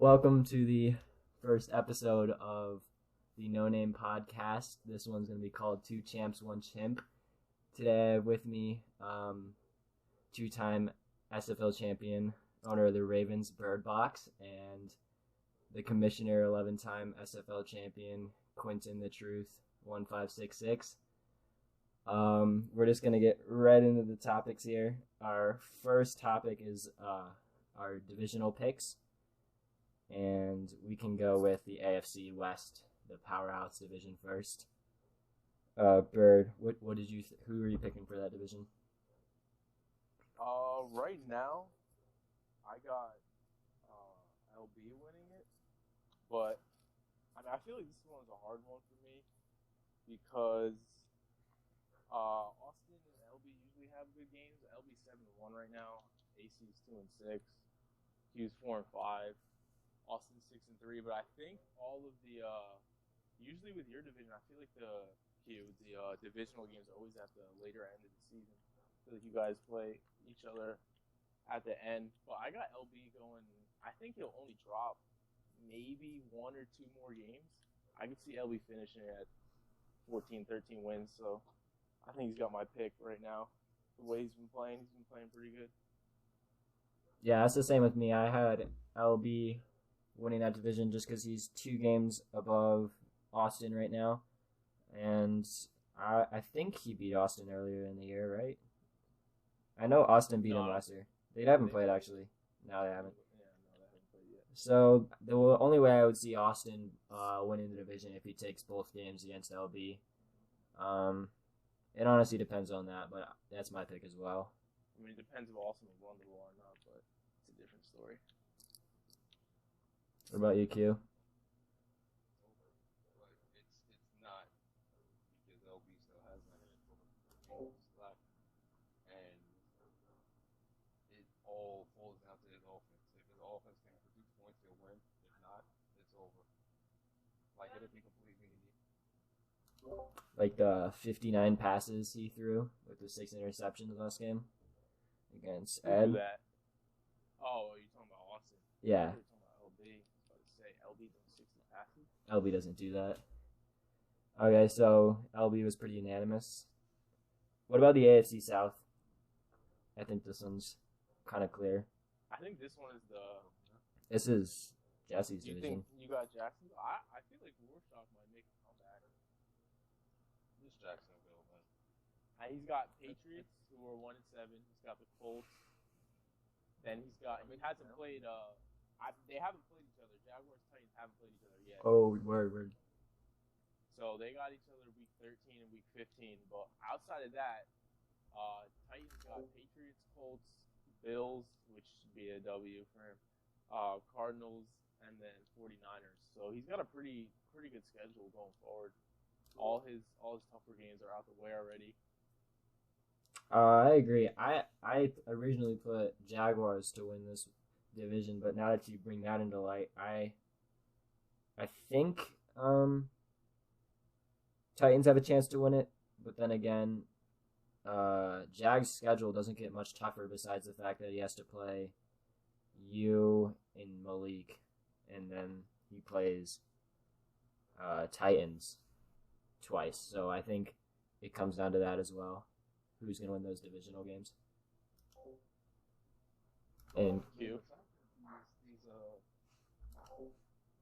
Welcome to the first episode of the No Name Podcast. This one's going to be called Two Champs, One Chimp. Today with me, two-time SFL champion, owner of the Ravens Bird Box, and the commissioner, 11-time SFL champion, Quentin the Truth, 1566. We're just going to get right into the topics here. Our first topic is our divisional picks. And we can go with the AFC West, the powerhouse division first. Bird, what did you? Who are you picking for that division? Right now, I got LB winning it, but I feel like this one's a hard one for me because Austin and LB usually have good games. LB 7-1 right now. AC's 2-6. Q's 4-5. Austin 6-3, but I think all of the usually with your division, I feel like the divisional games always at the later end of the season. I feel like you guys play each other at the end, but I got LB going. I think he'll only drop maybe one or two more games. I could see LB finishing at 14, 13 wins, so I think he's got my pick right now. The way he's been playing pretty good. Yeah, that's the same with me. I had LB winning that division just because he's 2 games above Austin right now. And I think he beat Austin earlier in the year, right? I know Austin beat him last year. They haven't played, actually. No, they haven't. Yeah, no, they haven't played yet. So the only way I would see Austin winning the division if he takes both games against LB. It honestly depends on that, but that's my pick as well. I mean, it depends if Austin will run the ball or not, but it's a different story. What about you, Q? But it's not because LB still has that games left, and it all falls down to his offense. If his offense can produce points, he'll win. If not, it's over. Like it'll be completely unique. Like the 59 passes he threw with the 6 interceptions last game against Ed. That. Oh, you're talking about Austin? Yeah. You're talking about LB. I was about to say LB does 60 passes. LB doesn't do that. Okay, so LB was pretty unanimous. What about the AFC South? I think this one's kind of clear. I think this one is the. This is Jesse's You division. think you got Jackson? I feel like Rorschach might make a comeback. This Jacksonville, man. He's got Patriots who are 1-7. He's got the Colts. Then he hasn't played. They haven't played each other. Jaguars, Titans haven't played each other yet. Oh, word. So they got each other week 13 and week 15. But outside of that, Titans got Patriots, Colts, Bills, which should be a W for him, Cardinals, and then 49ers. So he's got a pretty good schedule going forward. All his tougher games are out the way already. I agree. I originally put Jaguars to win this division, but now that you bring that into light, I think Titans have a chance to win it. But then again, Jag's schedule doesn't get much tougher besides the fact that he has to play you and Malik, and then he plays Titans twice. So I think it comes down to that as well. Who's going to win those divisional games? And Q. These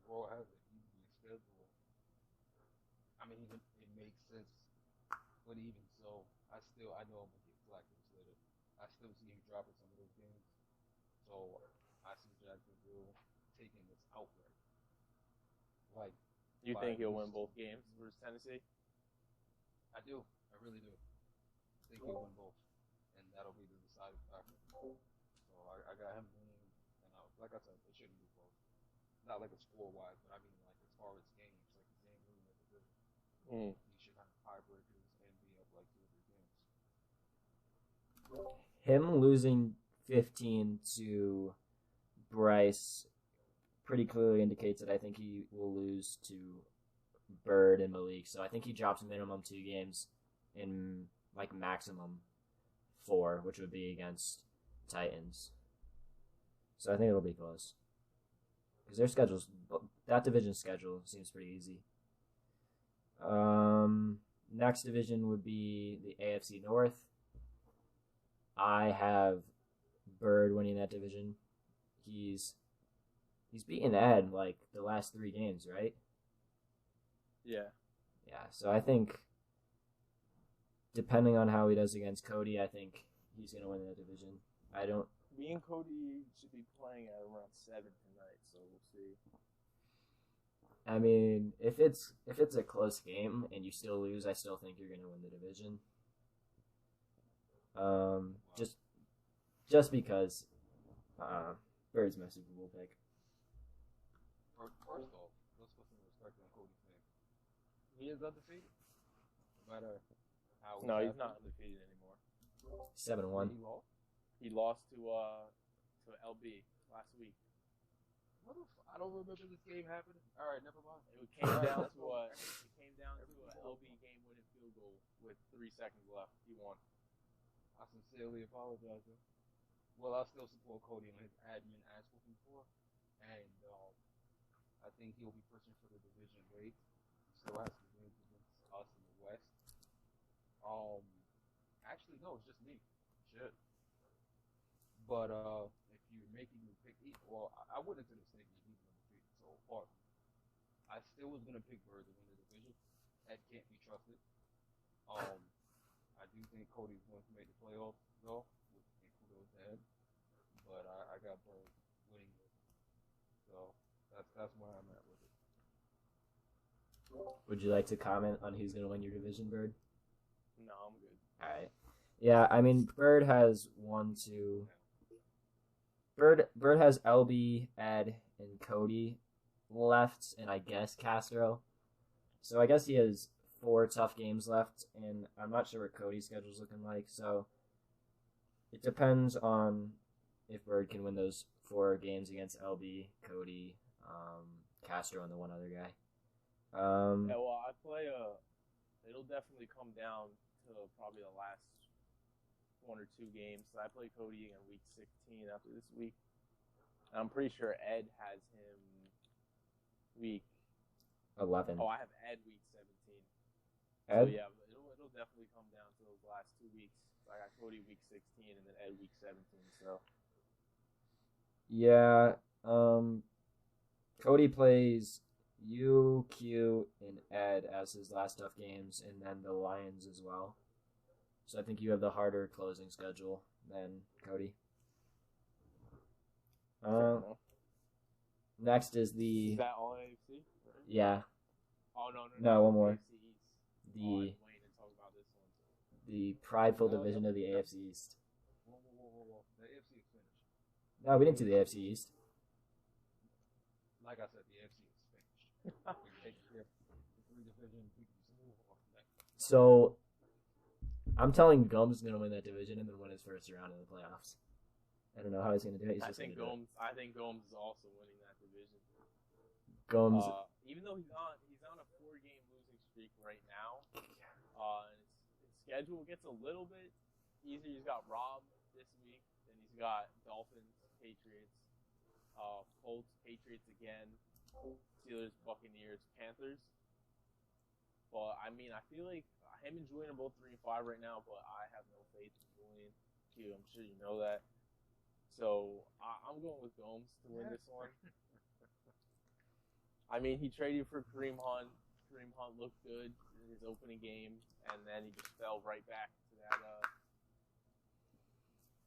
world has an easy schedule. I mean, it makes sense, but even so, I know I'm gonna get flack later. I still see him dropping some of those games, so I see Jacksonville taking this outright. Like, You think he'll win both games versus Tennessee? I do. I really do. I think he'll win both, and that'll be the deciding factor. So I got him winning, and like I said, it shouldn't be close. Not like a score-wise, but I mean like as far as games, like the game winning the division. He should have tiebreakers and be up like 2 or 3 games. him losing 15 to Bryce pretty clearly indicates that I think he will lose to Bird and Malik. So I think he drops minimum 2 games in like maximum 4, which would be against Titans. So I think it'll be close. because that division schedule seems pretty easy. Next division would be the AFC North. I have Bird winning that division. He's beaten Ed like the last 3 games, right? Yeah. Yeah, so I think depending on how he does against Cody, I think he's gonna win that division. Me and Cody should be playing at around 7 tonight, so we'll see. I mean, if it's a close game and you still lose, I still think you're gonna win the division. Just because Bird's my Super Bowl pick. First off, let's put some respect on Cody's name. He is undefeated. No matter how. No, he's not undefeated anymore. 7-1. He lost to LB last week. I don't remember this game happening. All right, never mind. It came down to a LB game winning field goal with 3 seconds left. He won. I sincerely apologize. Well, I still support Cody on his admin as before, and I think he'll be pushing for the division weight. He still has some games against us in the West. Actually, no, it's just me. Shit. But if you're making me pick, well, I went into the statement even undefeated, so far. I still was gonna pick Bird to win the division. Ed can't be trusted. I do think Cody's going to make the playoffs, though. And kudos to Ed. But I got Bird winning it. So that's where I'm at with it. Would you like to comment on who's gonna win your division, Bird? No, I'm good. All right. Yeah, I mean, Bird has 1, 2. Bird has LB, Ed, and Cody left, and I guess Castro. So I guess he has 4 tough games left, and I'm not sure what Cody's schedule's looking like. So it depends on if Bird can win those 4 games against LB, Cody, Castro, and the one other guy. Yeah, well, I play it'll definitely come down to probably the last 1 or 2 games. So I play Cody in week 16 after this week. And I'm pretty sure Ed has him week 11. Oh, I have Ed week 17. Ed? So yeah, it'll definitely come down to those last 2 weeks. So I got Cody week 16 and then Ed week 17. So yeah, Cody plays you, Q, and Ed as his last tough games, and then the Lions as well. So I think you have the harder closing schedule than Cody. Next is is that all AFC? Right? Yeah. Oh no, No, one more. AFC East. I'm waiting to talk about this one. The prideful division of the AFC East. Whoa. The AFC is finished. No, we didn't do the AFC East. Like I said, the AFC is finished. We take care of the 3 divisions. We can just move on from that. So I'm telling Gums is going to win that division and then win his first round in the playoffs. I don't know how he's going to do it. I think Gomes is also winning that division. Gums. Even though he's on a 4-game losing streak right now, his schedule gets a little bit easier. He's got Rob this week, then he's got Dolphins, Patriots, Colts, Patriots again, Steelers, Buccaneers, Panthers. But I mean, I feel like him and Julian are both 3-5 right now, but I have no faith in Julian. Q, I'm sure you know that. So I'm going with Gomes to win this one. I mean, he traded for Kareem Hunt. Kareem Hunt looked good in his opening game, and then he just fell right back to that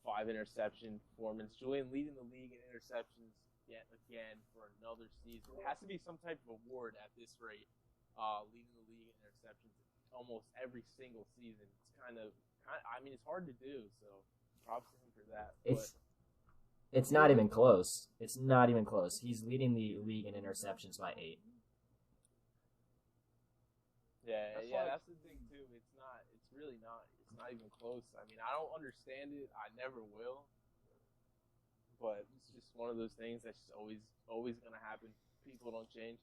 5-interception performance. Julian leading the league in interceptions yet again for another season. It has to be some type of award at this rate, leading the league in interceptions almost every single season. It's I mean, it's hard to do, so props to him for that. It's not even close. It's not even close. He's leading the league in interceptions by 8. Yeah, that's the thing too. It's really not. It's not even close. I mean, I don't understand it. I never will. But it's just one of those things that's just always gonna happen. People don't change.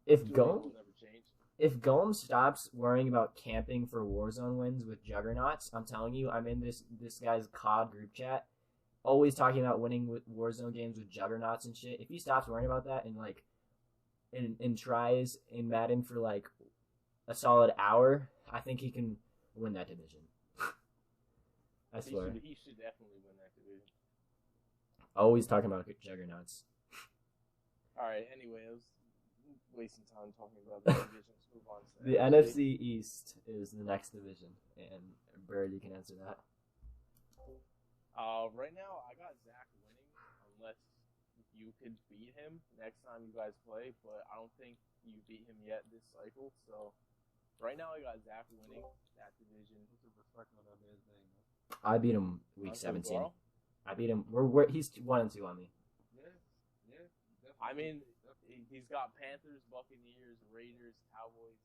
If Gomes will never change. If Gomes stops worrying about camping for Warzone wins with Juggernauts, I'm telling you, I'm in this guy's COD group chat, always talking about winning with Warzone games with juggernauts and shit. If he stops worrying about that and like and tries in Madden for like a solid hour, I think he can win that division. I swear. He should definitely win that division. Always talking about juggernauts. All right. Anyway, I was wasting time talking about the division. Let's move on to The NFC East is the next division, and Bird, you can answer that. Right now, I got Zach winning, unless you could beat him next time you guys play. But I don't think you beat him yet this cycle. So right now, I got Zach winning that division. Put some respect on that man's name. I beat him week 17. Tomorrow? I beat him. He's 1-2 on me. Yeah, definitely. I mean, he's got Panthers, Buccaneers, Raiders, Cowboys,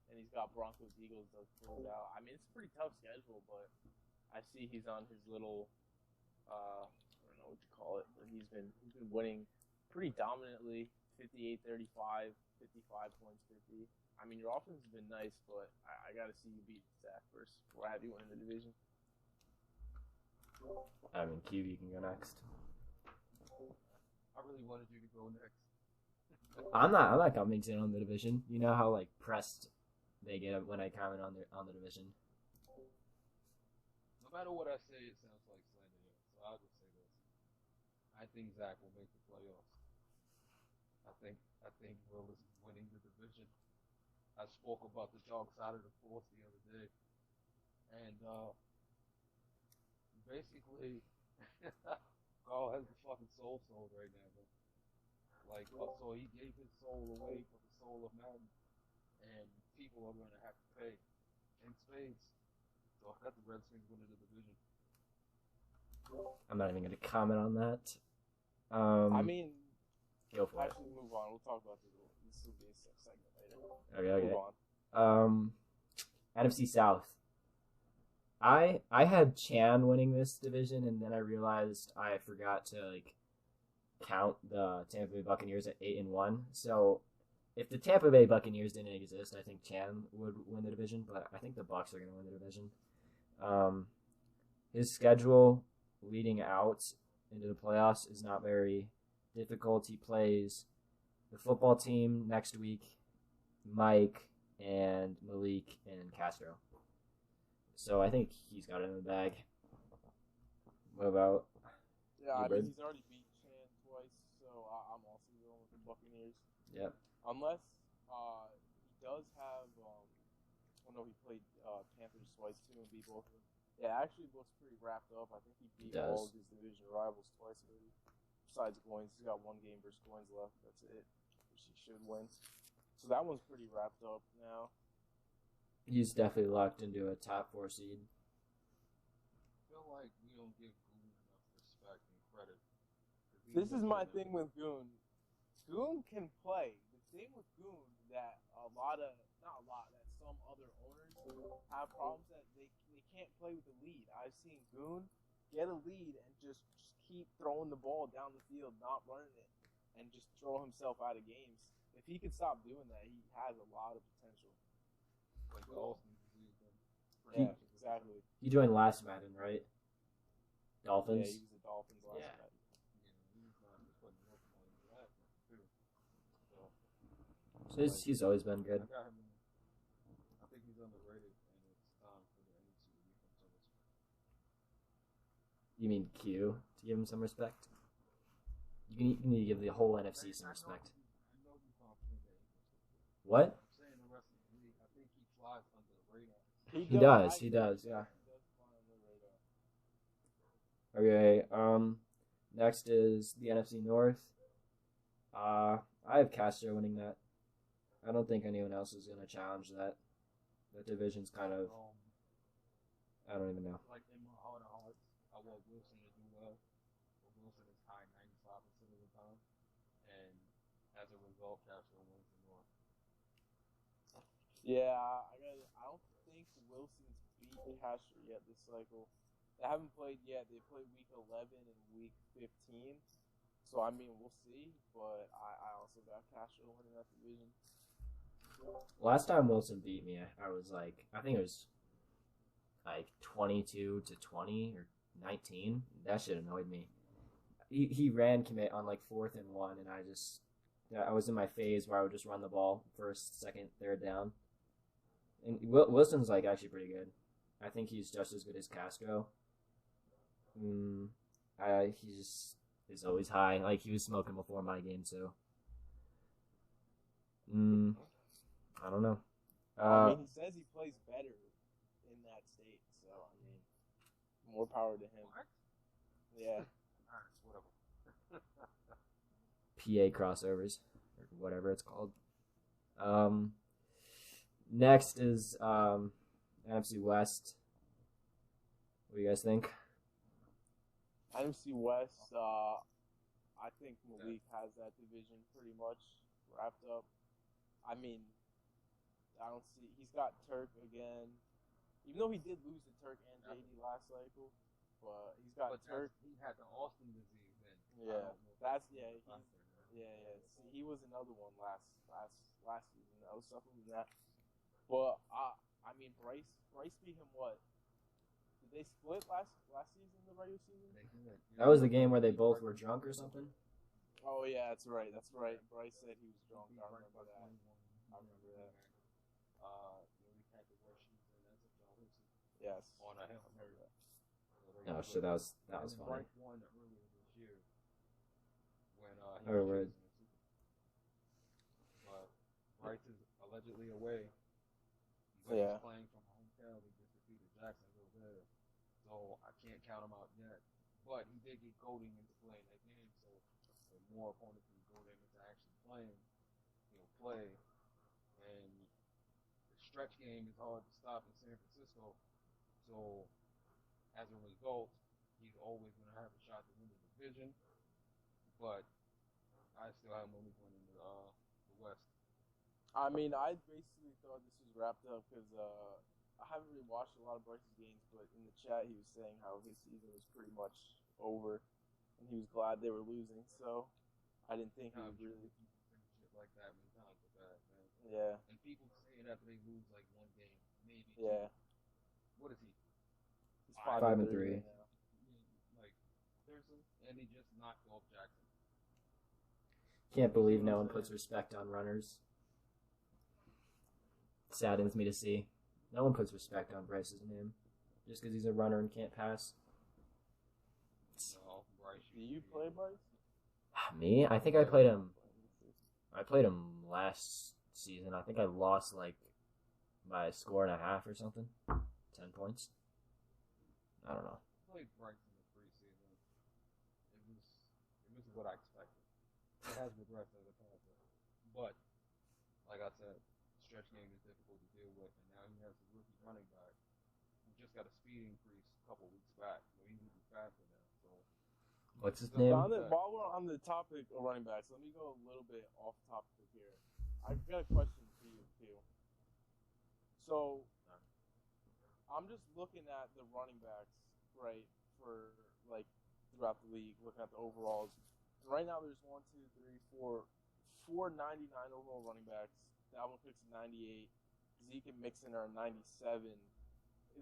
and he's got Broncos, Eagles to close out. I mean, it's a pretty tough schedule, but I see he's on his little, I don't know what you call it, but he's been winning pretty dominantly, 58-35, 55 points, 50. I mean, your offense has been nice, but I got to see you beat Zach first before I have you win the division. I mean, QB can go next. I really wanted you to go next. I'm not commenting on the division. You know how like pressed they get when I comment on the division. No matter what I say, it sounds like slander. So I'll just say this: I think Zach will make the playoffs. I think Will is winning the division. I spoke about the dark side of the force the other day, and basically, Carl has the fucking soul right now, bro. Like, so he gave his soul away for the soul of Madden, and people are gonna have to pay in spades. So I got the Redskins winning the division. I'm not even going to comment on that. I mean, go for it. actually, move on. We'll talk about this. This will be a segment later. Okay. Move on. NFC South. I had Chan winning this division, and then I realized I forgot to like count the Tampa Bay Buccaneers at 8-1. So if the Tampa Bay Buccaneers didn't exist, I think Chan would win the division. But I think the Bucs are going to win the division. His schedule leading out into the playoffs is not very difficult. He plays the football team next week, Mike and Malik and Castro. So I think he's got it in the bag. What about? Yeah, I mean, he's already beat Chan twice, so I'm also going with the Buccaneers. Yep. Unless he does have, he played Panthers twice too and beat both of them. Yeah, actually looks pretty wrapped up. I think he beat all of his division rivals twice already. Besides Goins, he's got one game versus Goins left. That's it, which he should win. So that one's pretty wrapped up now. He's definitely locked into a top 4 seed. I feel like we don't give Goon enough respect and credit. This is my thing with Goon. Goon can play. The thing with Goon that that some other owners have problems that they can't play with the lead. I've seen Goon get a lead and just keep throwing the ball down the field, not running it, and just throw himself out of games. If he could stop doing that, he has a lot of potential. Like the Austin disease. Yeah, exactly. He joined last Madden, right? Dolphins? Yeah, he was the Dolphins last night. So he's always been good. I got him. I think he's underrated, and it's time for the NFC to give him some respect. You mean Q to give him some respect? You need to give the whole NFC some respect. I know you confident that he can. What? I'm saying the rest of the league. I think he flies under the radar. He does, yeah. Okay, next is the NFC North. I have Castro winning that. I don't think anyone else is going to challenge that. The division's kind of, I don't even know. Like in my heart of hearts, I want Wilson to do well. But Wilson is high 95% of the time. And as a result, Castro wins the North. Yeah, I don't think Wilson's beat Castro yet this cycle. They haven't played yet. They played week 11 and week 15. So, I mean, we'll see. But I also got Castro winning that division. Last time Wilson beat me, I was like, I think it was like 22-20 or 19. That shit annoyed me. He ran commit on like 4th and 1, and I was in my phase where I would just run the ball first, second, third down. And Wilson's like actually pretty good. I think he's just as good as Castro. He just is always high. Like he was smoking before my game too. I don't know. I mean, he says he plays better in that state, so I mean, more power to him. What? Yeah. Alright, whatever. PA crossovers or whatever it's called. Next is NFC West. What do you guys think? NFC West, I think Malik has that division pretty much wrapped up. I mean, I don't see. He's got Turk again, even though he did lose to Turk and JD last cycle, but he's got Turk. He had the Austin disease then. Yeah, that's yeah. See, he was another one last season. I was suffering with that. But I mean, Bryce beat him what? Did they split last season, the regular season? That was the game where they both were drunk or something. Oh yeah, that's right. Bryce said he was drunk. I remember that. Yes. On a Hail Mary. Oh shit, that was funny. Bryce won earlier this year when Word. But Bryce is allegedly away. But he's playing from hometown. He just defeated Jacksonville there, so I can't count him out yet. But he did get goading into playing that game, so the more opponents can goad him into actually playing, he'll play. And the stretch game is hard to stop in San Francisco, so as a result, he's always going to have a shot to win the division. But I still have Malik winning the West. I mean, I basically thought this was wrapped up because I haven't really watched a lot of Bryce's games, but in the chat he was saying how his season was pretty much over, and he was glad they were losing. So I didn't think he would really shit like that many times with that, man. Yeah. And people say it after they lose like one game, maybe. Yeah. What is he? He's 5-3. right now. Like seriously, and he just knocked off Jackson. Can't believe no one puts respect on runners. Saddens me to see. No one puts respect on Bryce's name just because he's a runner and can't pass. No, Bryce. Do you play Bryce? Me? I think I played him. I played him last season. I think I lost like by a score and a half or something. 10 points. I don't know. I played Bryce in the preseason. It was what I expected. It has progressed as a passer, but like I said, stretch game is difficult to deal with, and now he has a rookie running back who just got a speed increase a couple weeks back, so he needs to be faster now. So What's his So name? While we're on the topic of running backs, let me go a little bit off topic here. I've got a question for you, too. So, I'm just looking at the running backs, right, for, like, throughout the league, looking at the overalls. And right now, there's 4 99 overall running backs. Dalvin Cook's 98. Zeke and Mixon are 97.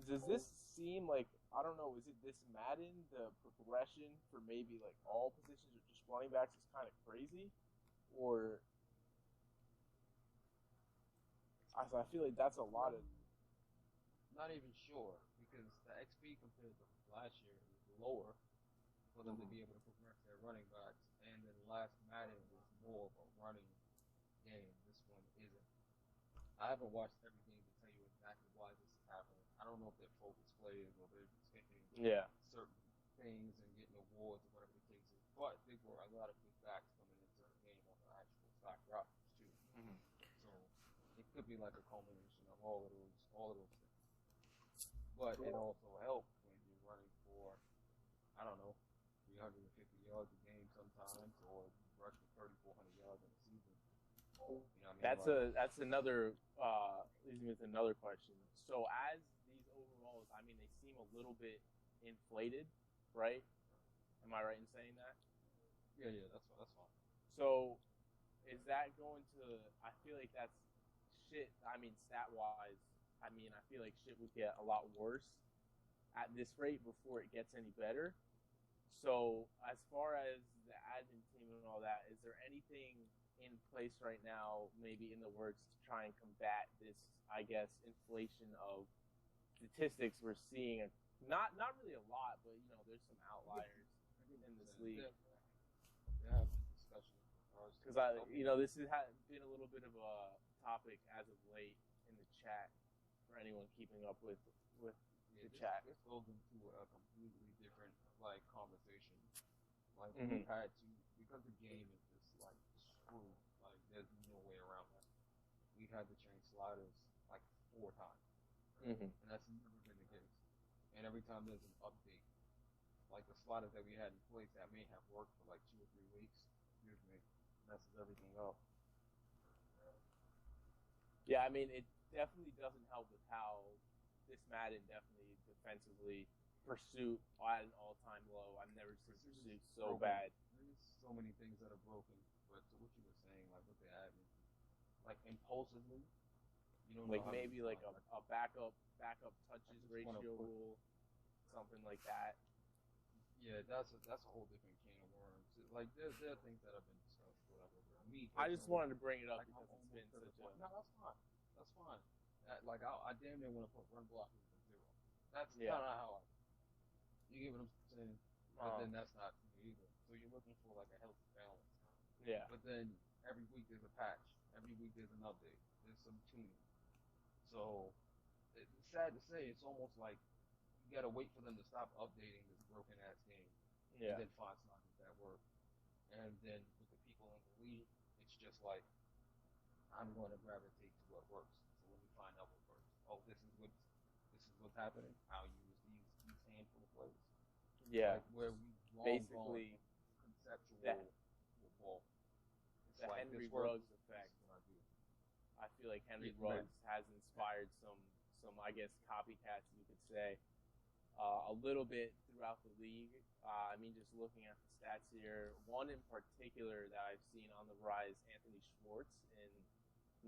Does this seem like, I don't know, is it this Madden, the progression for maybe like all positions or just running backs is kind of crazy? Or I feel like that's a lot of. not even sure because the XP compared to last year is lower for them to be able to progress their running backs, and then last Madden was more of a running game. This one isn't. I haven't watched every game to tell you exactly why this is happening. I don't know if they're focus players or they're just picking certain things and getting awards or whatever the case is. But there were a lot of big backs coming into the game on the actual stock rosters too. Mm-hmm. So it could be like a culmination of all of those things. But it also helps when you're running for, I don't know, 350 yards a game sometimes, or rushing 3,400 yards in a season. You know what I mean? That's another leads me to another question. So as these overalls, I mean, they seem a little bit inflated, right? Am I right in saying that? Yeah, that's fine. So is that going to? I feel like that's shit. I mean, stat wise, I mean, I feel like shit would get a lot worse at this rate before it gets any better. So as far as the admin team and all that, is there anything in place right now, maybe in the works, to try and combat this, I guess, inflation of statistics we're seeing? Not really a lot, but there's some outliers in this league. Yeah, discussion. Because this has been a little bit of a topic as of late in the chat for anyone keeping up with the chat. This goes into a completely different conversation. We've had to, because the game is just screwed. There's no way around that. We've had to change sliders 4 times, and that's never been the case. And every time there's an update, the sliders that we had in place that may have worked for 2 or 3 weeks, messes everything up. Yeah, I mean, it definitely doesn't help with how this Madden definitely defensively pursuit at an all-time low. I've never seen pursuit so bad. There's so many things that are broken, but to what you were saying, with the admin, impulsively, you don't know maybe a backup touches ratio rule, something like that. Yeah, that's a whole different can of worms. There are things that have been discussed, whatever. I just wanted to bring it up because it's been such a... No, that's fine. That's fine. I damn near want to put run block at 0. That's kind of how I... You get what I'm saying? But then that's not me either. So you're looking for a healthy balance. Yeah. But then every week there's a patch. Every week there's an update. There's some tuning. So it's sad to say, it's almost like you got to wait for them to stop updating this broken ass game. Yeah. And then find something that work. And then with the people in the league, it's just I'm going to gravitate to what works. So let me find out what works. Oh, this is what's happening. I'll use these handful of plays. Yeah. Where we basically conceptual football. The Henry Ruggs effect. I feel like Henry Ruggs has inspired some I guess copycats, you could say, a little bit throughout the league. I mean, just looking at the stats here, one in particular that I've seen on the rise, Anthony Schwartz in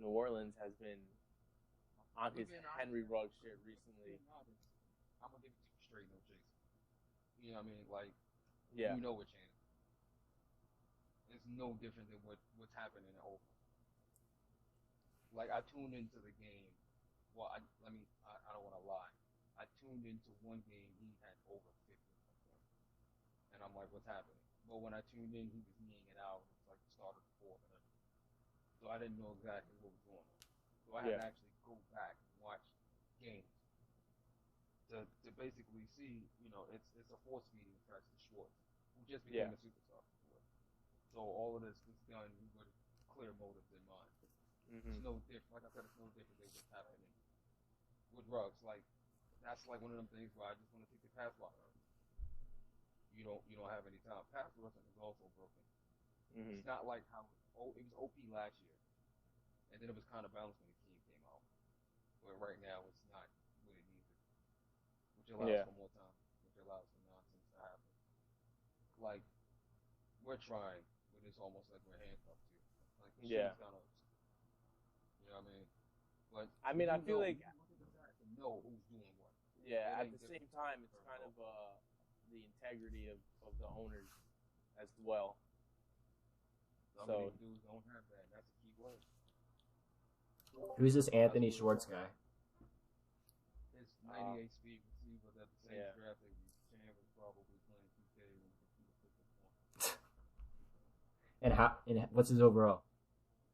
New Orleans, has been on his Henry Ruggs shit recently. I'm gonna give it to you straight, no chase. You know what I mean? Yeah. You know what changed. It's no different than what's happening at Oakland. I tuned into the game. Well, I don't want to lie. I tuned into one game, he had over 50 points. And I'm like, what's happening? But when I tuned in, he was kneeing it out. It was the start of the 4th. So I didn't know exactly what was going on. So I had to actually go back and watch games to basically see, it's a force feeding attached to Schwartz, who just became a superstar. So all of this was done with clear motives in mind. It's no different. Like I said, it's no different than what's happening with Ruggs. That's one of them things where I just want to take the pass block. You don't have any time. Pass rushing is also broken. It's not like how it was OP last year, and then it was kind of balanced when the team came out. Where right now it's not what it needs, which allows for more time, which allows for nonsense to happen. We're trying, but it's almost like we're handcuffed to. Kind of, you know what I mean? But I mean, I feel like know who's doing what. Yeah, at the same time, it's kind of the integrity of the owners as well. Some of these dudes don't have that. That's a key word. Who's this Anthony Schwartz guy? It's 98 speed receiver at the same draft that Chan was probably playing 2K when the computer picked up one. And what's his overall?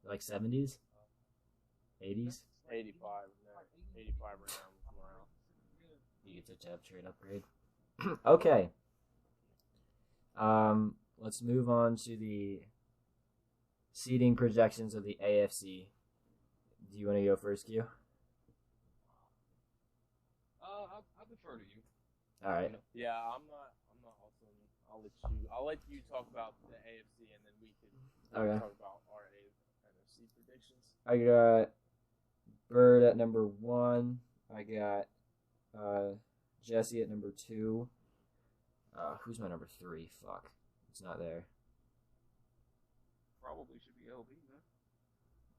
70s? 80s? 85. 85 right now. Around. He gets a trade upgrade. Okay. Let's move on to the seeding projections of the AFC. Do you want to go first, Q? I defer to you. All right. Yeah, I'm not also. I'll let you talk about the AFC, and then we can talk about our NFC predictions. I got Bird at number 1. I got Jesse at number 2. Who's my number 3? Fuck, it's not there. Probably should be LB, man.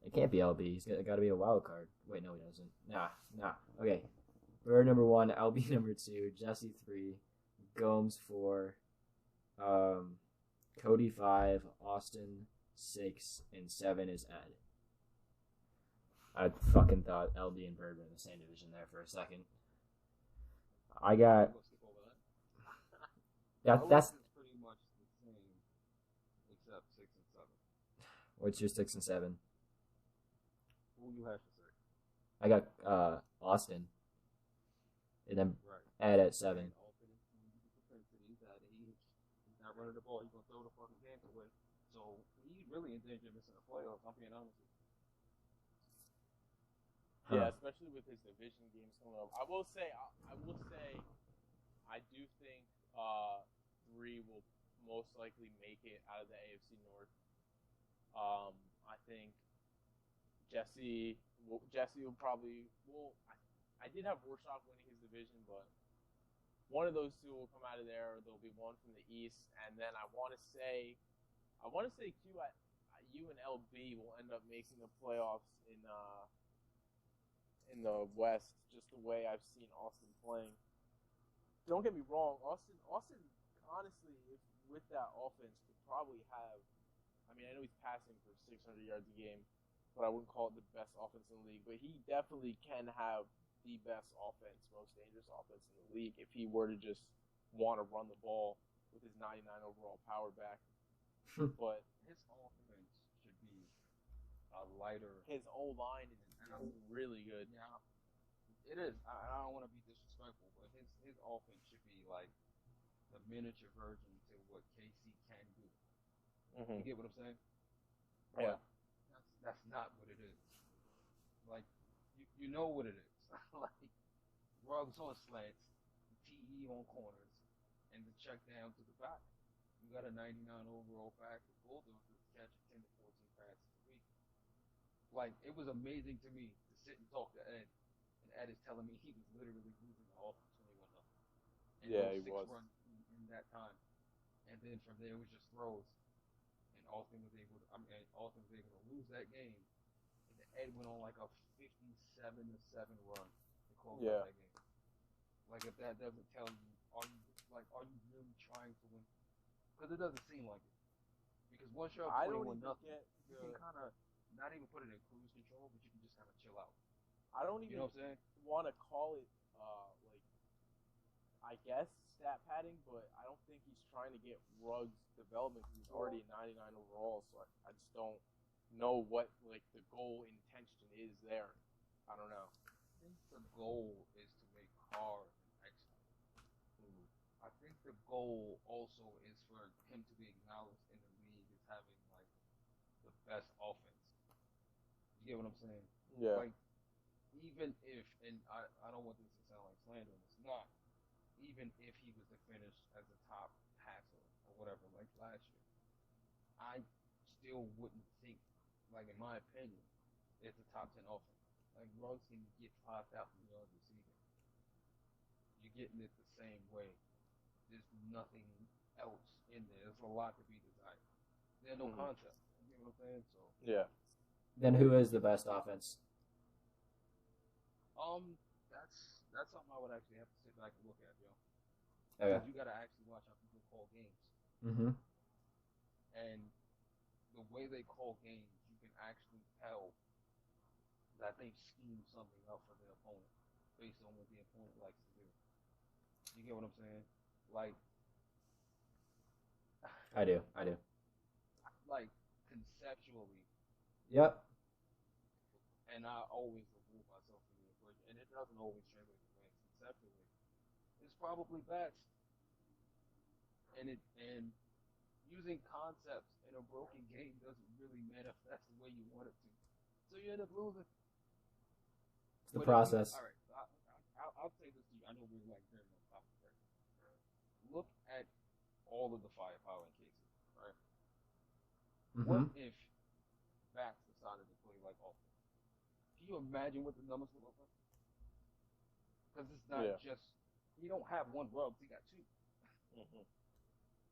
It can't be LB. He's got to be a wild card. Wait, no, he doesn't. Nah. Okay. Bird number 1, LB number 2, Jesse 3, Gomes 4, Cody 5, Austin 6, and 7 is Ed. I fucking thought LB and Bird were in the same division there for a second. I got that's pretty much the same, except 6 and 7. What's your 6 and 7? Who you have to say? I got Austin, and then Ed at 7. He's not running the ball. He's gonna throw the fucking games away. So he's really in danger of missing the playoffs. I'm being honest with you. Yeah, especially with his division games coming up. I will say, I do think 3 will most likely make it out of the AFC North. I think Jesse will probably. Well, I did have Warsaw winning his division, but one of those 2 will come out of there. Or there'll be one from the East, and then I want to say Q at U and LB will end up making the playoffs in the West, just the way I've seen Austin playing. Don't get me wrong, Austin honestly, if with that offense, could probably have. I mean, I know he's passing for 600 yards a game, but I wouldn't call it the best offense in the league. But he definitely can have the best offense, most dangerous offense in the league if he were to just want to run the ball with his 99 overall power back. But his offense should be a lighter. His O-line is really good. Yeah, it is. I don't want to be disrespectful, but his offense should be like the miniature version to what KC can do. You get what I'm saying? Yeah. But that's not what it is. Like, you know what it is. Like, rugs on slants, TE on corners, and the check down to the back. You got a 99 overall back with bulldozers catching 10 to 14 passes a week. Like, it was amazing to me to sit and talk to Ed, and Ed is telling me he was literally losing the offense 21-0. Yeah, he was. 6 runs in that time, and then from there it was just throws. And Austin was able to lose that game, and then Ed went on like a 57-7 run to close out that game. Like, if that doesn't tell you, are you really trying to win? Because it doesn't seem like it. Because once you're up 21-0, you can kind of not even put it in cruise control, but you can just kind of chill out. I don't even want to call it I guess stat padding, but I don't think he's trying to get Ruggs development because he's already 99 overall. So I just don't know what the goal intention is there. I don't know. I think the goal is to make Carr an excellent. I think the goal also is for him to be acknowledged in the league as having the best offense. You get what I'm saying? Yeah. Like, even if, and I don't want this to sound like slander, it's not. Even if he was to finish as a top passer or whatever, like last year, I still wouldn't think, in my opinion, it's a top 10 offense. Like, Ruggs can get 5,000 yards receiving. You're getting it the same way. There's nothing else in there. There's a lot to be desired. There's no concept. You know what I'm saying? So yeah. Then who is the best offense? That's something I would actually have to sit back and look at, yo. Okay. Because you gotta actually watch how people call games. Mm-hmm. And the way they call games, you can actually tell that they've schemed something up for their opponent based on what the opponent likes to do. You get what I'm saying? Like, I do. Like, conceptually. Yep. And I always remove myself from the equation, and it doesn't always translate to wins. Conceptually, it's probably best. And using concepts in a broken game doesn't really manifest the way you want it to, so you end up losing. It's the process. All right, I'll say this to you. I know we're very on topic, right? Look at all of the firepower in cases, right? Mm-hmm. What if backs decided to play like offense? Can you imagine what the numbers would look like? Because it's not just, he don't have one Ruggs, he got 2.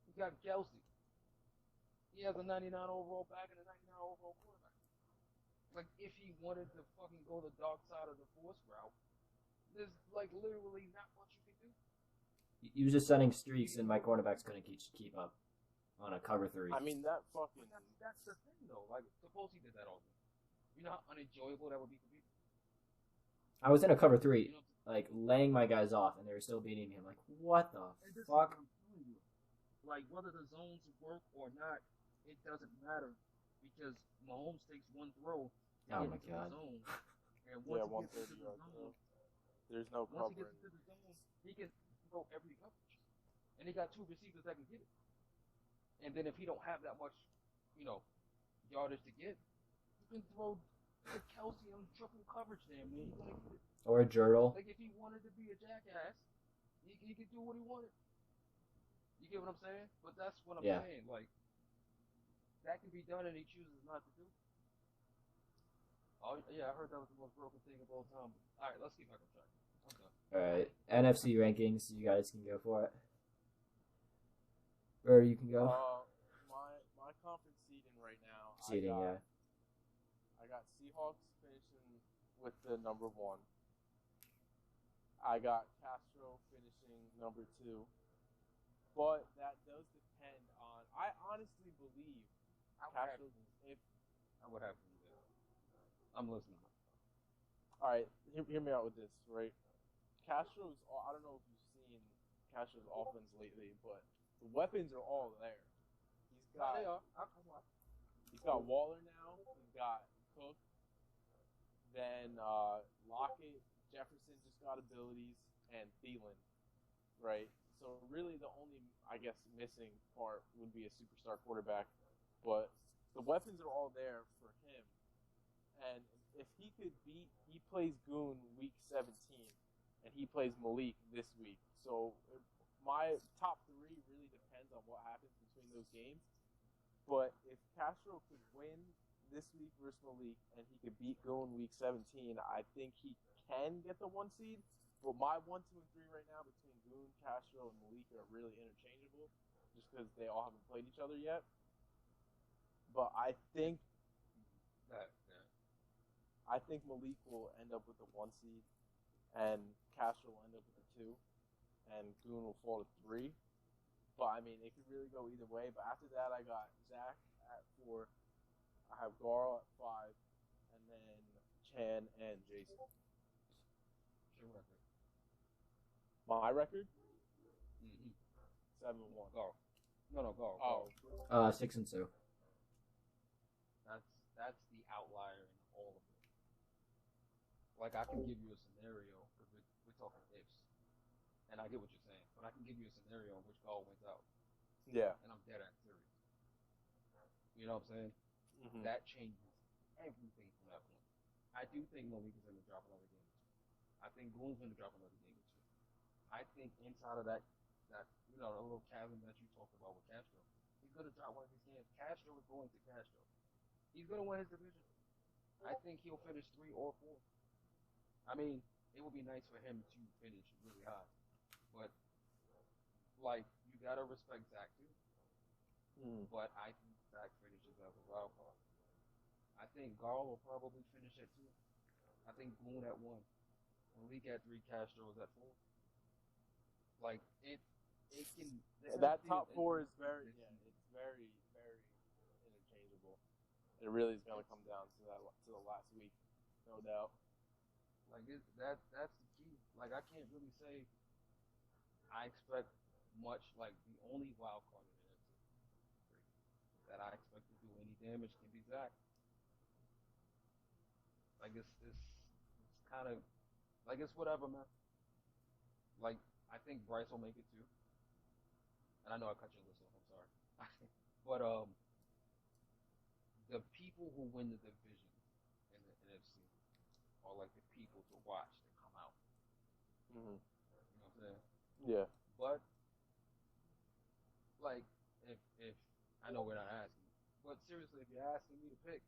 He got Kelsey. He has a 99 overall back and a 99 overall quarterback. Like, if he wanted to fucking go the dark side of the force route, there's like literally not much you can do. He was just setting streaks, and my cornerbacks couldn't keep up on a cover 3. I mean, that fucking. That's the thing, though. Like, suppose he did that all game. You know how unenjoyable that would be for people? I was in a cover 3, You know, like, laying my guys off, and they were still beating me. I'm like, what the and this is fuck? what I'm telling you. Like, whether the zones work or not, it doesn't matter. Because Mahomes takes one throw to Oh get my into God. the zone. And Yeah, once he gets 130 into the yards. zone, There's no once he covering. gets into the zone, he can throw every coverage. And he got 2 receivers that can get it. And then if he don't have that much, yardage to get, you can throw the Kelsey on triple coverage there, man. He's gonna get it. Or a Jurtle. Like, if he wanted to be a jackass, he could do what he wanted. You get what I'm saying? But that's what I'm saying. Like, that can be done, and he chooses not to do it. Oh, yeah, I heard that was the most broken thing of all time. All right, let's get back on track. I'm done. All right, NFC rankings. You guys can go for it. Bird, you can go. My conference seeding right now. Seeding, yeah. I got Seahawks finishing with the number 1. I got Castro finishing number 2. But that does depend on. I honestly believe Castro. I would have to do that. I'm listening. All right, hear me out with this, right? Castro's. I don't know if you've seen Castro's offense lately, but the weapons are all there. They are. He's got Waller now. He's got Cook. Then Lockett, Jefferson just got abilities, and Thielen, right? So really, the only missing part would be a superstar quarterback, but the weapons are all there for him. And if he plays Goon week 17, and he plays Malik this week. So my top 3 really depends on what happens between those games. But if Castro could win this week versus Malik, and he could beat Goon week 17, I think he can get the 1 seed. But my 1, 2, and 3 right now between Goon, Castro, and Malik are really interchangeable, just because they all haven't played each other yet. But I think Malik will end up with the 1 seed, and Castro will end up with the 2, and Goon will fall to 3. But I mean, it could really go either way. But after that, I got Zach at 4. I have Garl at 5, and then Chan and Jason. Your record. My record? 7-1. Go. No, go. Oh. 6-2. That's the outlier in all of it. Like, I can give you a scenario, because we're talking ifs, and I get what you're saying, but I can give you a scenario in which Gall wins out. Yeah. And I'm dead at serious. You know what I'm saying? Mm-hmm. That changes everything from that point. I do think Malik is going to drop another game or 2. I think Goon's going to drop another game or 2. I think inside of that the little chasm that you talked about with Castro, he's going to drop one of these games. Castro is going to Castro. He's going to win his division. I think he'll finish 3 or 4. I mean, it would be nice for him to finish really high. But, like, you got to respect Zach, too. But I think Zach finishes as a wild card. I think Garl will probably finish at 2. I think Boone at 1. Malik at 3, Castro is at 4. Like, it can... That top 4 is very, it's very, very interchangeable. It really is going to come down to the last week, no doubt. Like, that's the key. Like, I can't really say I expect much. Like, the only wild card in the NFC that I expect to do any damage can be Zach. Like, it's kind of, like, it's whatever, man. Like, I think Bryce will make it too. And I know I cut your list off, I'm sorry. But, the people who win the division in the NFC are like the people to watch that come out. Mm-hmm. You know what I'm saying? Yeah. But, like, if I know we're not asking, but seriously, if you're asking me to pick,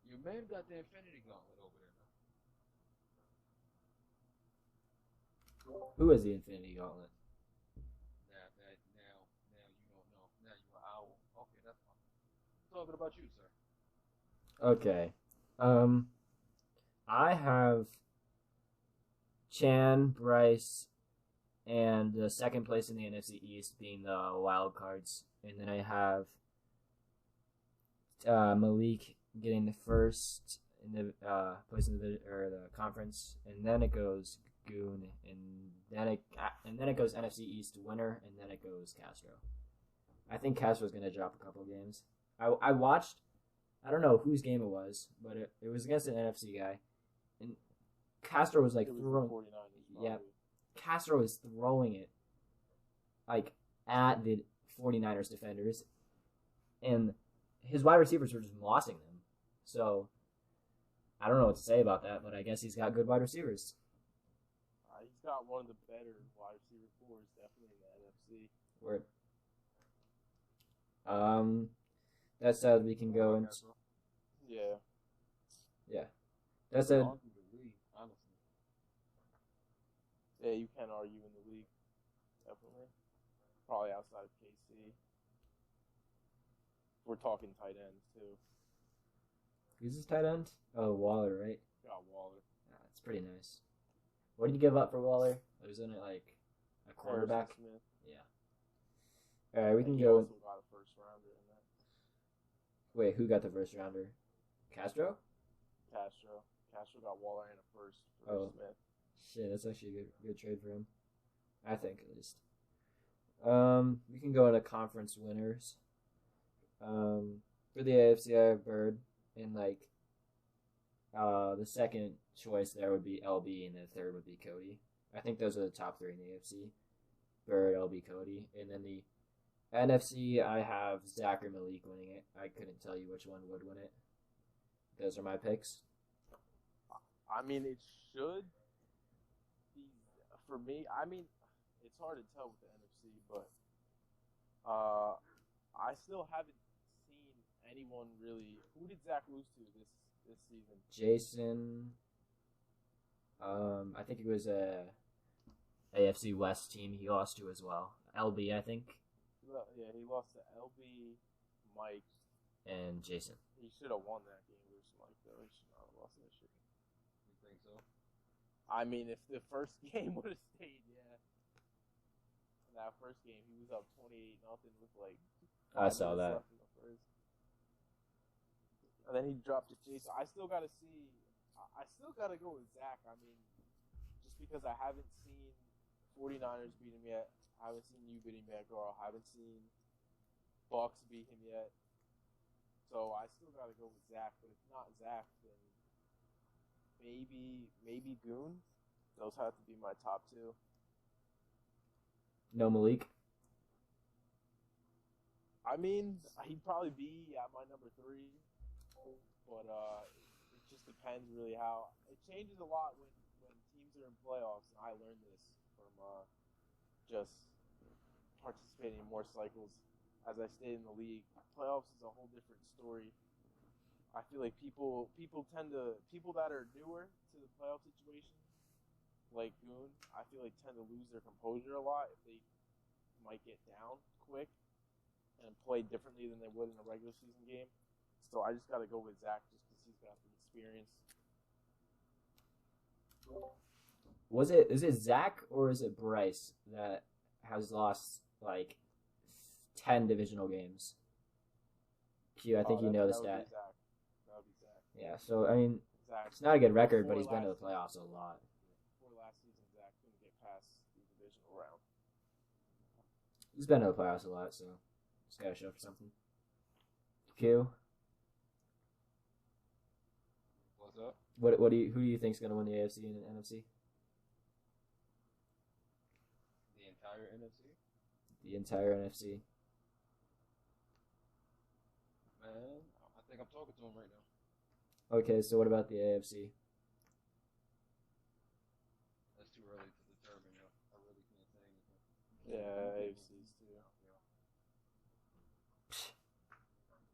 your man got the Infinity Gauntlet over there now. Who is the Infinity Gauntlet? Now you don't know. Now you're an owl. Okay, that's fine. Talking about you, sir. Okay. I have Chan, Bryce, and the second place in the NFC East being the wild cards. And then I have Malik getting the first in the place in the conference, and then it goes Goon, and then it goes NFC East winner, and then it goes Castro. I think Castro's gonna drop a couple games. I watched. I don't know whose game it was, but it was against an NFC guy, and Castro was like throwing. Yeah, Castro was throwing it like at the 49ers defenders, and his wide receivers were just mossing them. So I don't know what to say about that, but I guess he's got good wide receivers. He's got one of the better wide receiver cores, definitely in the NFC. Word. That said, we can go into. Yeah. That said, yeah, you can argue in the league, definitely. Probably outside of KC. We're talking tight ends too. Who's his tight end? Oh, Waller, right? Got Waller. That's pretty nice. What did you give up for Waller? Wasn't it like a quarterback? Smith. Yeah. All right, we can He go. also got a first rounder in that. Wait, who got the first rounder? Castro? Castro got Waller and a first for Smith. Shit, that's actually a good trade for him. I think, at least. We can go into conference winners. For the AFC, I have Bird, and the second choice there would be LB, and the third would be Cody. I think those are the top three in the AFC. Bird, LB, Cody, and then the NFC, I have Zach or Malik winning it. I couldn't tell you which one would win it. Those are my picks. I mean, it should be for me. I mean, it's hard to tell with the NFC, but I still haven't seen anyone really. Who did Zach lose to this season? Jason. I think it was a AFC West team he lost to as well. LB, I think. Yeah, he lost to LB, Mike, and Jason. He should have won that game versus Mike, though. He should not have lost that shit. You think so? I mean, if the first game would have stayed, yeah. In that first game, he was up 28-0 with like. I saw that. And then he dropped to Jason. I still got to see. I still got to go with Zach. I mean, just because I haven't seen 49ers beat him yet. I haven't seen you beat him yet, Carl. I haven't seen Bucks beat him yet. So I still got to go with Zach. But if not Zach, then maybe Goon. Those have to be my top two. No Malik? I mean, he'd probably be at my number 3. But it just depends really how. It changes a lot when teams are in playoffs. And I learned this from just participating in more cycles. As I stayed in the league, playoffs is a whole different story. I feel like people that are newer to the playoff situation, like Goon, I feel like tend to lose their composure a lot if they might get down quick and play differently than they would in a regular season game. So I just got to go with Zach just because he's got the experience. Is it Zach or is it Bryce that has lost like 10 divisional games? Q, I think you know the stat. That would be Zach. Yeah, so I mean, Zach. it's not a good record, but he's been to the playoffs a lot. Before last season, Zach couldn't get past the divisional round. He's been to the playoffs a lot, so just gotta show for something. Q, What's up? who do you think's gonna win the AFC and the NFC? The entire NFC? The entire NFC. Man, I think I'm talking to him right now. Okay, so what about the AFC? That's too early to determine. I really can't say anything. Yeah, AFC's too.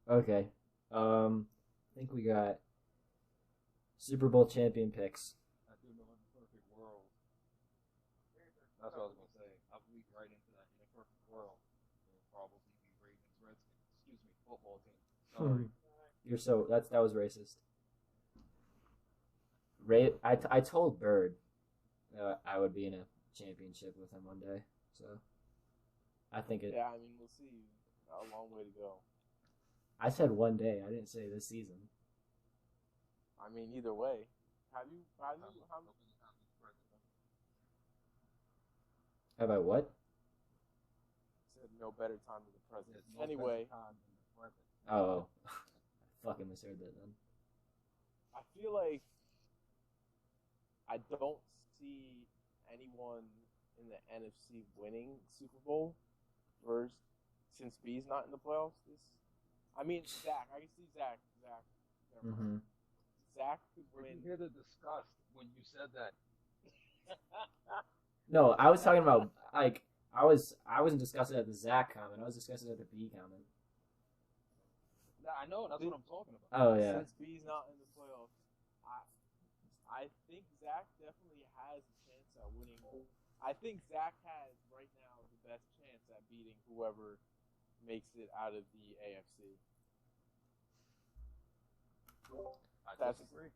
Okay. I think we got Super Bowl champion picks. I do know in a perfect world. That's what I was gonna say. I bleed right into that. In a perfect world, it will probably be Ravens, Redskins. Excuse me, football team. Sorry. That was racist. I told Bird I would be in a championship with him one day. So I think it. Yeah, I mean, we'll see. A long way to go. I said one day. I didn't say this season. I mean, either way. How How about what? said no better time than the present. There's no Anyway, better time than the present. Oh, I fucking misheard that then. I feel like I don't see anyone in the NFC winning Super Bowl first since B's not in the playoffs. I mean, Zach. I can see Zach. Never mind. Zach could Where win. you hear the disgust when you said that? No, I was talking about like I wasn't discussing at the Zach comment. I was discussing at the B comment. Nah, I know. That's what I'm talking about. Oh yeah. Since B's not in the playoffs, I think Zach definitely has a chance at winning. I think Zach has right now the best chance at beating whoever makes it out of the AFC. I That's- disagree.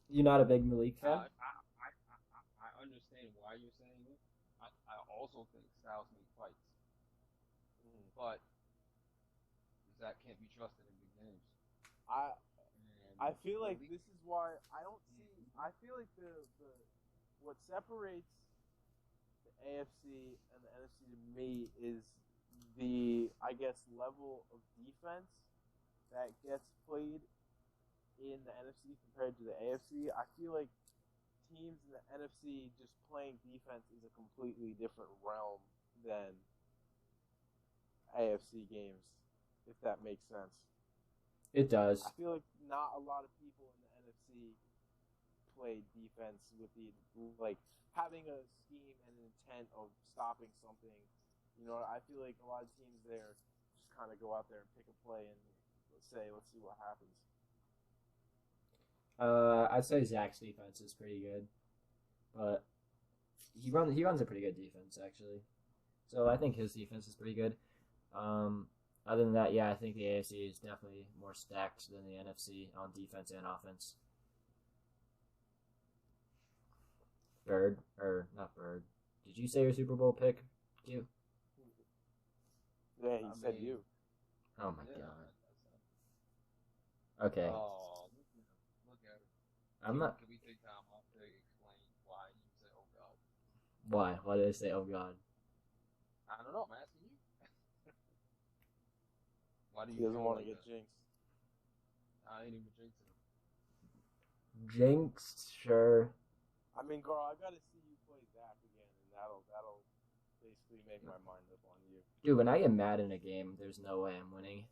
You're not a big Malik fan? I understand why you're saying it. I also think styles make fights. But Zach can't be trusted in big games. I feel like this is why I don't see. I feel like the what separates the AFC and the NFC to me is the level of defense that gets played in the NFC compared to the AFC. I feel like teams in the NFC just playing defense is a completely different realm than AFC games, if that makes sense. It does. I feel like not a lot of people in the NFC play defense with the having a scheme and an intent of stopping something. You know, I feel like a lot of teams there just kind of go out there and pick a play and let's see what happens. I'd say Zach's defense is pretty good, but he runs a pretty good defense actually. So I think his defense is pretty good. Other than that, yeah, I think the AFC is definitely more stacked than the NFC on defense and offense. Not Bird. Did you say your Super Bowl pick, Q? Yeah, he said you. Oh my Yeah, god. Okay. Oh, look at it. I'm not. Can we take time off to explain why you said, "Oh God"? Why? Why did I say, "Oh God"? I don't know. I'm asking you. Why do you? He doesn't feel want to like get that? jinxed. I ain't even jinxing him. Jinx, sure. I mean, Carl, I gotta see you play Zach again, and that'll basically make my mind up on you. Dude, when I get mad in a game, there's no way I'm winning.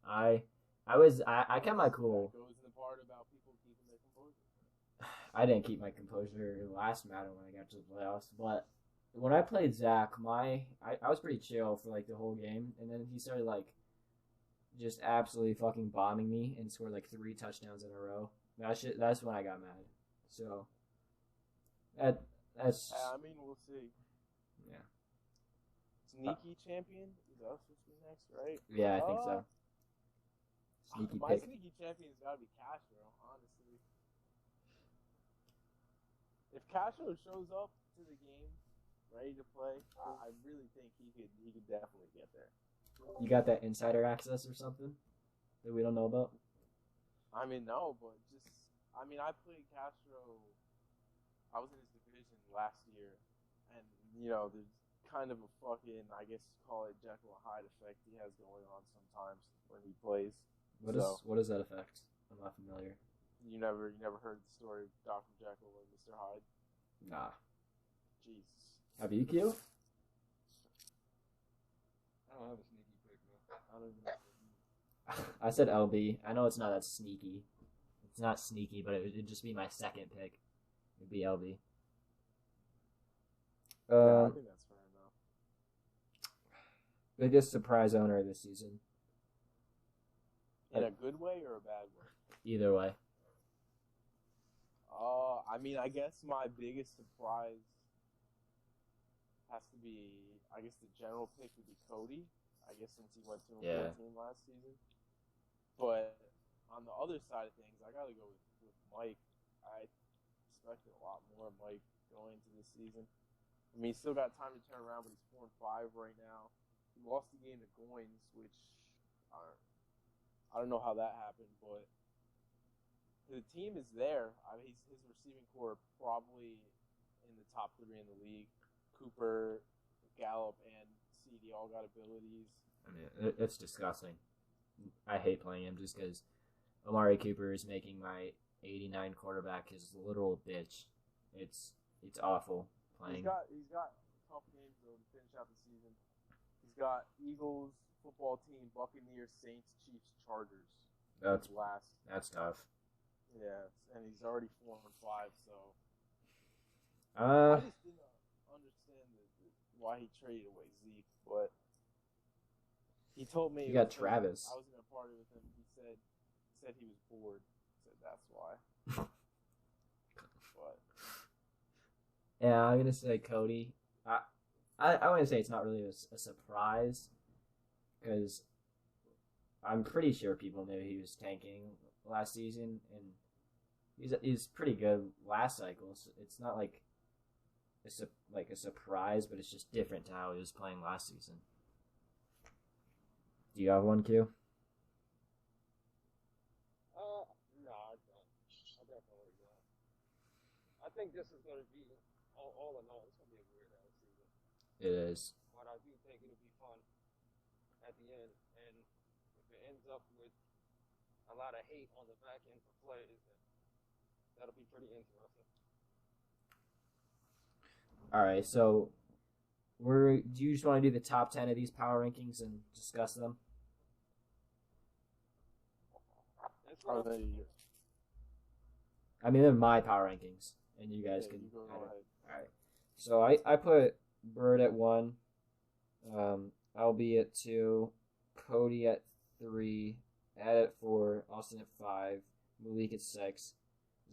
I kept my cool. That goes in the part about people keeping their composure. I didn't keep my composure last Madden when I got to the playoffs, but when I played Zach, I was pretty chill for like the whole game, and then he started like just absolutely fucking bombing me and scored like 3 touchdowns in a row. That's when I got mad. So that's I mean, we'll see. Yeah. Sneaky champion is us supposed to be next, right? Yeah, I think so. Sneaky My pick. sneaky champion's gotta be Castro, honestly. If Castro shows up to the game ready to play, I really think he could definitely get there. You got that insider access or something that we don't know about? I mean, no, but I played Castro. I was in his division last year, and there's kind of a fucking, I guess you call it Jekyll and Hyde effect he has going on sometimes when he plays. What is that effect? I'm not familiar. You never heard the story of Dr. Jekyll and Mr. Hyde? Nah. Jesus. Have you, Q? I don't have a sneaky pick, bro. I don't even know. I said LB. I know it's not that sneaky. It's not sneaky, but it'd just be my second pick. It'd be LB. Yeah, I think that's fair enough. Biggest surprise owner this season. In a good way or a bad way? Either way. I guess my biggest surprise has to be, the general pick would be Cody. I guess since he went 2-14 last season. But on the other side of things, I gotta go with Mike. expected a lot more of Mike going into this season. I mean, he's still got time to turn around, but he's 4-5 right now. He lost the game to Goins, which I don't know how that happened, but the team is there. I mean, his receiving core probably in the top 3 in the league. Cooper, Gallup, and CD all got abilities. I mean, it's disgusting. I hate playing him just because Amari Cooper is making my 89 quarterback his literal bitch. It's awful playing. He's got tough games though to finish out the season. He's got Eagles, football team, Buccaneers, Saints, Chiefs, Chargers. That's last. That's tough. Yeah, and he's already 4-5. So I just didn't understand why he traded away Zeke, but he told me you got Travis. I was in a party with him. He said he was bored. Said that's why. But yeah, I'm gonna say Cody. I want to say it's not really a surprise because I'm pretty sure people knew he was tanking last season, and he's pretty good last cycle. So it's not like a surprise, but it's just different to how he was playing last season. Do you have one, Q? No, I don't. I definitely don't. I think this is going to be, all in all, it's going to be a weird ass season. It is. But I do think it'll be fun at the end. And if it ends up with a lot of hate on the back end for players, then that'll be pretty interesting. All right, so do you just want to do the top 10 of these power rankings and discuss them? I mean, they're my power rankings, and you guys can. Go All ahead. right. So I put Bird at 1, LB at 2, Cody at 3, Ed at 4, Austin at 5, Malik at 6,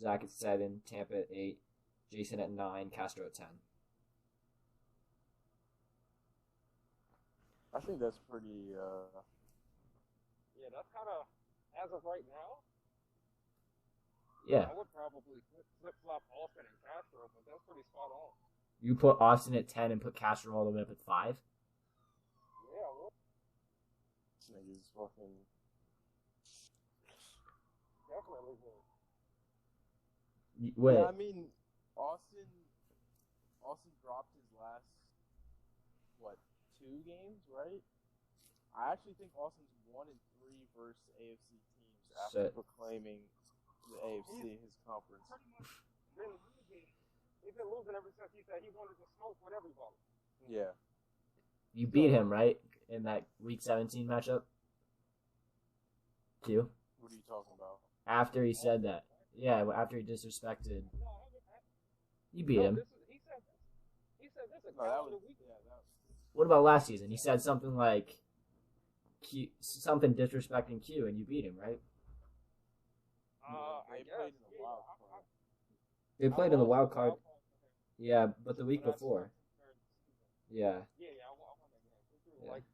Zach at 7, Tampa at 8, Jason at 9, Castro at 10. I think that's pretty. Yeah, that's kind of, as of right now, Yeah. I would probably flip-flop Austin and Castro, but that's pretty spot on. You put Austin at 10 and put Castro all the way up at 5? Yeah, well, This nigga's fucking. definitely would. Wait. Yeah, I mean, Austin dropped his last 2 games, right? I actually think Austin's 1-3 versus AFC teams after proclaiming the AFC his conference. He's been losing ever since he said he wanted to smoke with everybody. Yeah. You beat him, right? In that Week 17 matchup? Q? What are you talking about? After he said that. Yeah, after he disrespected. You beat him. He said this No, that was, yeah, that was. What about last season? He said something like something disrespecting Q, and you beat him, right? They played in the wild card. They played in the wild card. Yeah, but the week before. Yeah. Yeah, I won that game. Like,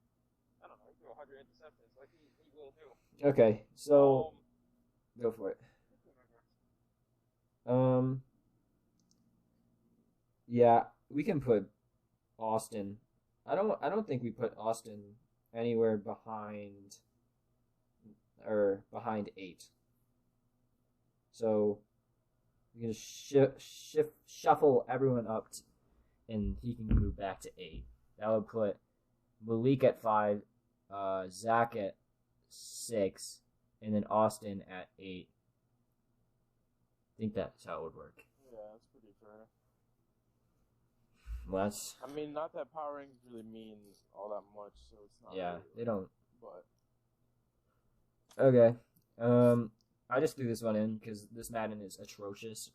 I don't know, he threw 100 interceptions like he will do. Okay, so go for it. Yeah, we can put Austin. I don't think we put Austin anywhere behind 8. So we can shuffle everyone up, and he can move back to 8. That would put Malik at 5, Zach at 6, and then Austin at 8. I think that's how it would work. Yeah, that's pretty fair. Well, that's. I mean, not that power rankings really mean all that much, so it's not. Yeah, really, they don't. But Okay. I just threw this one in because this Madden is atrocious.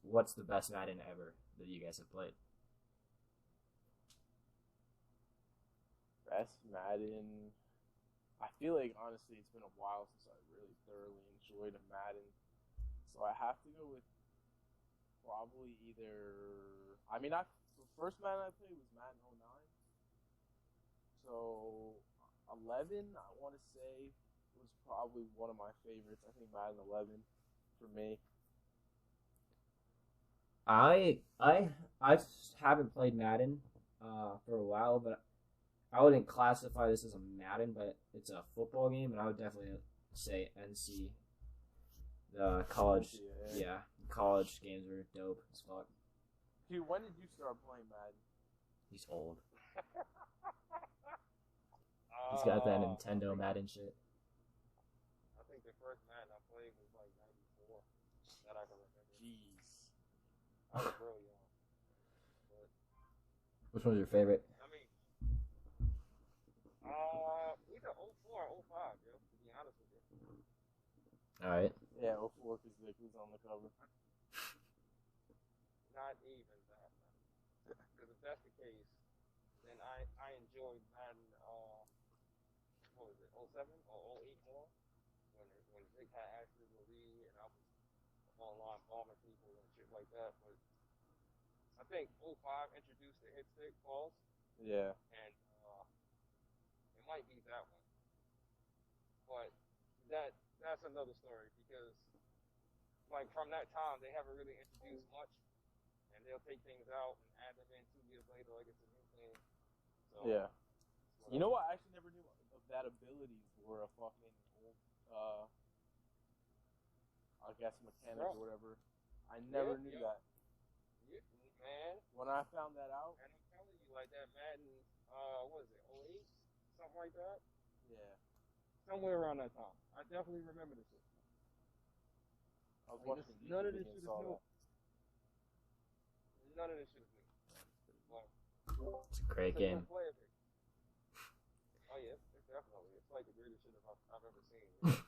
What's the best Madden ever that you guys have played? best Madden. I feel like honestly, it's been a while since I really thoroughly enjoyed a Madden, so I have to go with probably either. I mean, the first Madden I played was Madden 09. So 11, I want to say, was probably one of my favorites. I think Madden 11 for me. I haven't played Madden for a while, but I wouldn't classify this as a Madden, but it's a football game, and I would definitely say NC. The college, yeah, college games are dope as fuck. Dude, when did you start playing Madden? He's old. He's got that Nintendo Madden shit. I think the first Madden I played was like '94. That I can remember. Jeez. I was real young. But, Which one's your favorite? I mean, either 04 or 05, yo, to be honest with you. Alright. Yeah, 04 because Vic was on the cover. Not even that. Because if that's the case, then I enjoyed Madden, what was it, '07 or '08 more? When Vic had actually the lead and I was online bombing people and shit like that. But I think '05 introduced the hit stick balls. Yeah. And it might be that one. But that's another story because like from that time they haven't really introduced much and they'll take things out and add them in 2 years later like it's a new thing. So Yeah. You know what? I actually never knew of that abilities were a fucking old, I guess mechanic or whatever. I never knew that. Yeah, man. When I found that out. And I'm telling you, like that Madden, what is it, '08? Something like that? Yeah. Somewhere around that time. I definitely remember this shit. I was watching None of YouTube this and shit is saw new. that. None of this shit is new. But It's a great game. Oh yeah, it's definitely. It's like the greatest shit I've ever seen. You know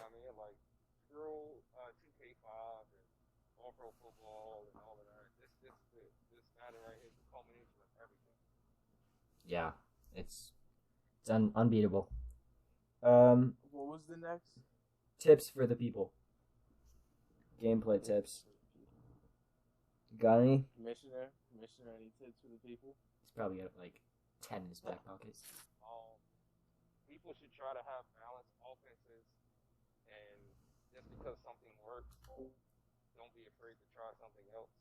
what I mean? Like screw 2K5 and All Pro Football and all of that. This Madden right here is the culmination of everything. Yeah, it's unbeatable. What was the next? Tips for the people. Gameplay tips. Got any? Commissioner, any tips for the people? He's probably got like 10 in his back pockets. People should try to have balanced offenses, and just because something works, don't be afraid to try something else.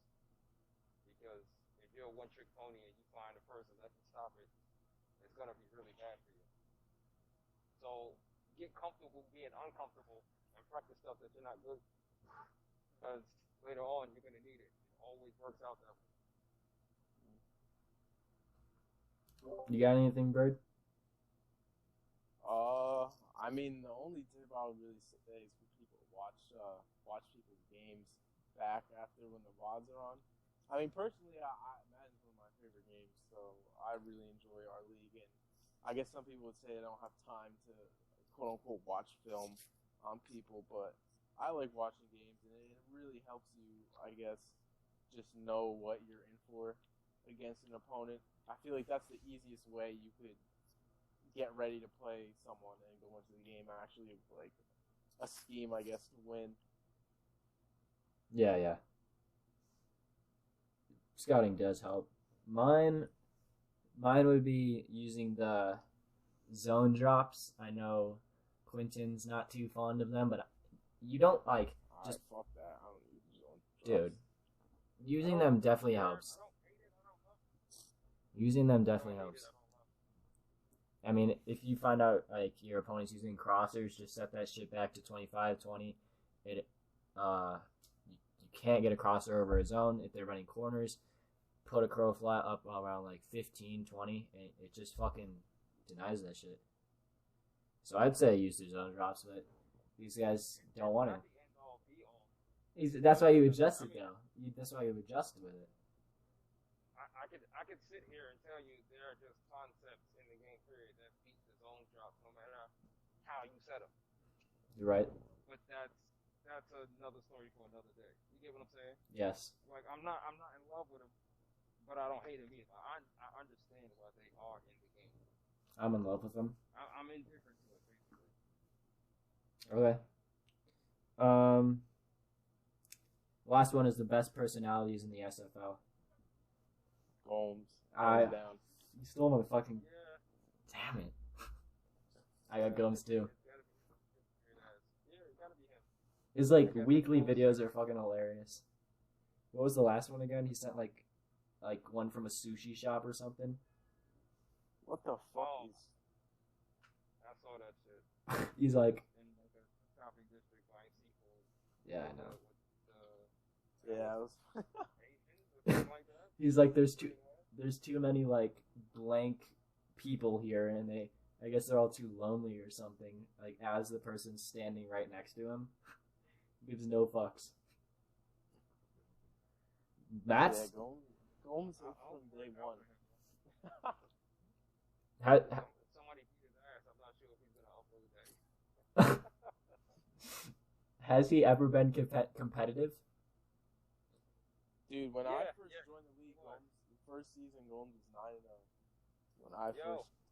Because if you're a one-trick pony and you find a person that can stop it, it's gonna be really bad for you. So get comfortable being uncomfortable and practice stuff that you're not good. Because later on you're gonna need it. It always works out that way. You got anything, Bird? I mean, the only tip I would really say is for people to watch people's games back after when the VODs are on. I mean, personally, Madden's one of my favorite games, so I really enjoy our league. And I guess some people would say I don't have time to quote unquote watch film on people, but I like watching games, and it really helps you, I guess, just know what you're in for against an opponent. I feel like that's the easiest way you could get ready to play someone and go into the game actually like a scheme, I guess, to win. Yeah. Scouting does help. Mine would be using the zone drops. I know Quinton's not too fond of them, but you don't like just fuck that. I don't use zone drops. Dude. Using them definitely helps. Using them definitely helps. I mean, if you find out like your opponent's using crossers, just set that shit back to 25, 20. You can't get a crosser over a zone if they're running corners. Put a crow flat up around like 15, 20, and it just fucking denies that shit. So I'd say use the zone drops, but these guys don't want to. That's why you adjust it though. That's why you adjust with it. I could sit here and tell you there are just concepts in the game period that beat the zone drops no matter how you set them. You're right. But that's another story for another day. You get what I'm saying? Yes. Like I'm not in love with them, but I don't hate them either. I understand why they are in the game. I'm in love with them. I'm indifferent to it basically. Okay. Last one is the best personalities in the SFL. Gomes. Down. You stole my fucking. Yeah. Damn it. I got Gomes too. Yeah, it gotta be him. His like weekly videos are fucking hilarious. What was the last one again? He sent like one from a sushi shop or something. What the fuck is? I saw that shit. He's like, In like a shopping district buying seafood. yeah, I know. Yeah, it was. Asians or something like that. He's like, there's too many like blank people here, and I guess they're all too lonely or something. Like as the person standing right next to him, gives no fucks. That's Yeah, Gomes from day one. Somebody beat his ass. I'm not sure if he's gonna upload that. has he ever been competitive? Dude, when I first joined the league, the first season Gomes was 9-0. When I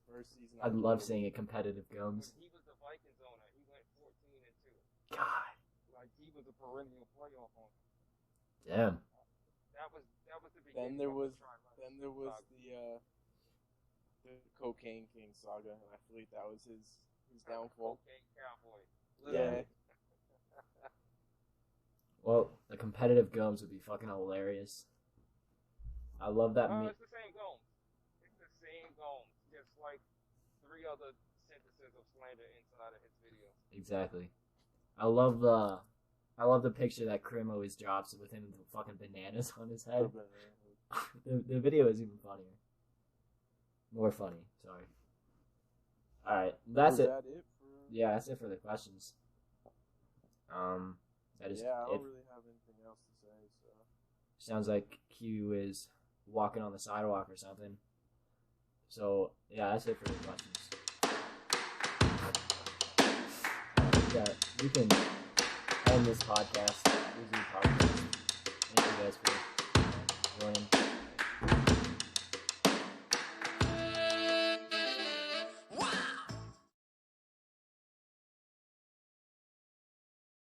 first season, I'd love seeing a competitive Gomes. When he was the Vikings owner, he went 14-2. God, Like he was a perennial playoff owner. damn. That was the Then beginning. there was saga. the Cocaine King saga, and I feel like that was his downfall. Cocaine cowboy. Yeah. Well, the competitive Gomes would be fucking hilarious. I love that. It's the same Gomes. It's the same Gomes. Just like 3 other sentences of slander inside of his videos. Exactly. I love the picture that Krim always drops with him with fucking bananas on his head. The video is even funnier. More funny, sorry. Alright, that's it. That it for... Yeah, that's it for the questions. That is I don't it. really have anything else to say, so. Sounds like Q is walking on the sidewalk or something. So, yeah, that's it for the questions. Yeah, we can end this podcast. Thank you guys for joining.